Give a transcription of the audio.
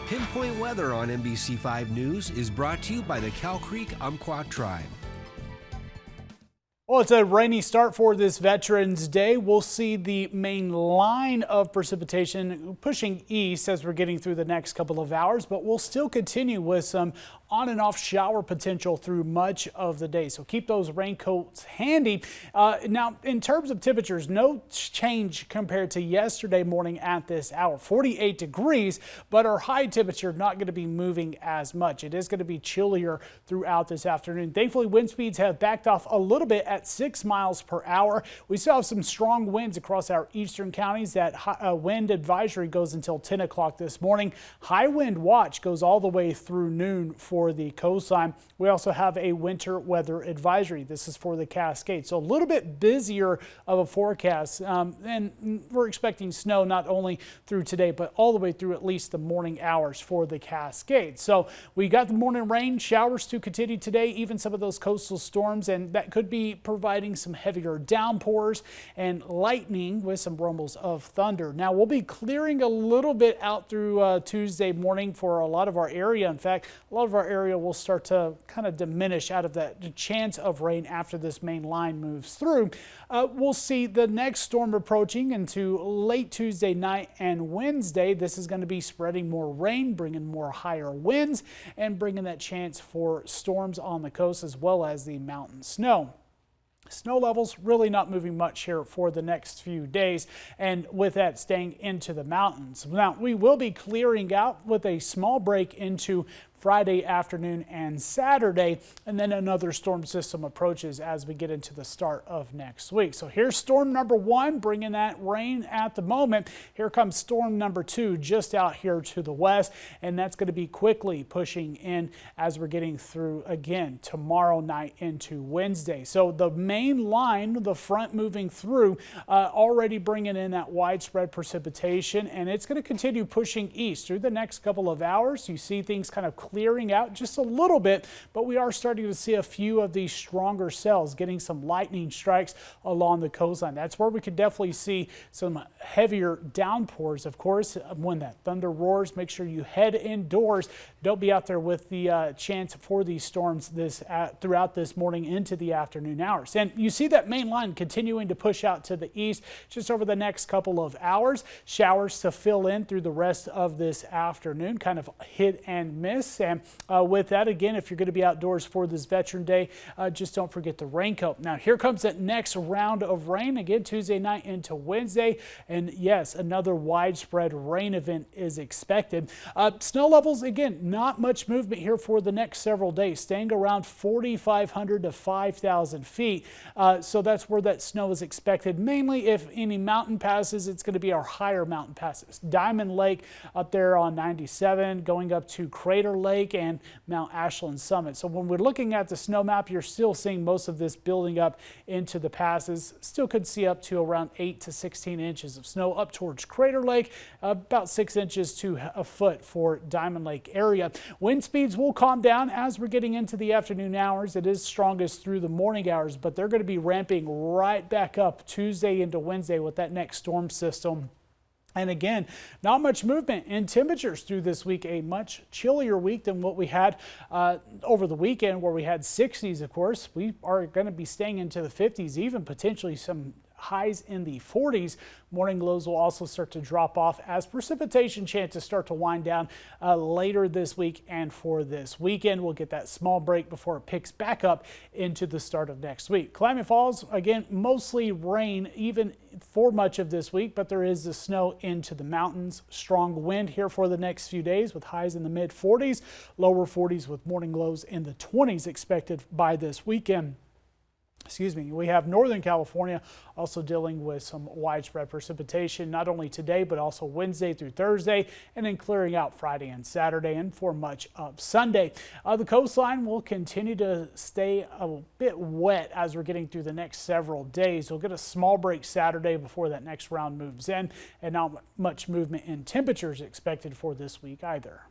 Pinpoint Weather on NBC5 News is brought to you by the Cow Creek Umpqua Tribe. Well, it's a rainy start for this Veterans Day. We'll see the main line of precipitation pushing east as we're getting through the next couple of hours, but we'll still continue with some on and off shower potential through much of the day. So keep those raincoats handy. Now, in terms of temperatures, no change compared to yesterday morning at this hour. 48 degrees, but our high temperature not going to be moving as much. It is going to be chillier throughout this afternoon. Thankfully, wind speeds have backed off a little bit at 6 miles per hour. We still have some strong winds across our eastern counties. That wind advisory goes until 10 o'clock this morning. High wind watch goes all the way through noon for the coastline. We also have a winter weather advisory. This is for the Cascades. So a little bit busier of a forecast. And we're expecting snow not only through today, but all the way through at least the morning hours for the Cascades. So we got the morning rain, showers to continue today, even some of those coastal storms, and that could be providing some heavier downpours and lightning with some rumbles of thunder. Now we'll be clearing a little bit out through Tuesday morning for a lot of our area. In fact, a lot of our area will start to kind of diminish out of that chance of rain after this main line moves through. We'll see the next storm approaching into late Tuesday night and Wednesday. This is going to be spreading more rain, bringing more higher winds, and bringing that chance for storms on the coast as well as the mountain snow. Snow levels really not moving much here for the next few days, and with that staying into the mountains. Now we will be clearing out with a small break into Friday afternoon and Saturday, and then another storm system approaches as we get into the start of next week. So here's storm number one, bringing that rain at the moment. Here comes storm number two just out here to the west, and that's going to be quickly pushing in as we're getting through again tomorrow night into Wednesday. So the main line, the front moving through, already bringing in that widespread precipitation, and it's going to continue pushing east through the next couple of hours. You see things kind of clearing out just a little bit, but we are starting to see a few of these stronger cells getting some lightning strikes along the coastline. That's where we could definitely see some heavier downpours. Of course, when that thunder roars, make sure you head indoors. Don't be out there with the chance for these storms throughout this morning into the afternoon hours. And you see that main line continuing to push out to the east just over the next couple of hours. Showers to fill in through the rest of this afternoon, kind of hit and miss. And with that, again, if you're going to be outdoors for this Veteran Day, just don't forget the raincoat. Now, here comes that next round of rain again Tuesday night into Wednesday. And yes, another widespread rain event is expected. Snow levels, again, not much movement here for the next several days, staying around 4,500 to 5,000 feet. So that's where that snow is expected. Mainly if any mountain passes, it's going to be our higher mountain passes. Diamond Lake up there on 97, going up to Crater Lake and Mount Ashland Summit. So when we're looking at the snow map, you're still seeing most of this building up into the passes. Still could see up to around 8 to 16 inches of snow up towards Crater Lake, about 6 inches to a foot for Diamond Lake area. Wind speeds will calm down as we're getting into the afternoon hours. It is strongest through the morning hours, but they're going to be ramping right back up Tuesday into Wednesday with that next storm system. And again, not much movement in temperatures through this week, a much chillier week than what we had over the weekend where we had 60s, of course. We are going to be staying into the 50s, even potentially some highs in the 40s. Morning lows will also start to drop off as precipitation chances start to wind down later this week and for this weekend. We'll get that small break before it picks back up into the start of next week. Klamath Falls, again, mostly rain even for much of this week, but there is the snow into the mountains. Strong wind here for the next few days with highs in the mid 40s, lower 40s with morning lows in the 20s expected by this weekend. Excuse me, we have Northern California also dealing with some widespread precipitation, not only today, but also Wednesday through Thursday, and then clearing out Friday and Saturday and for much of Sunday. The coastline will continue to stay a bit wet as we're getting through the next several days. We'll get a small break Saturday before that next round moves in, and not much movement in temperatures expected for this week either.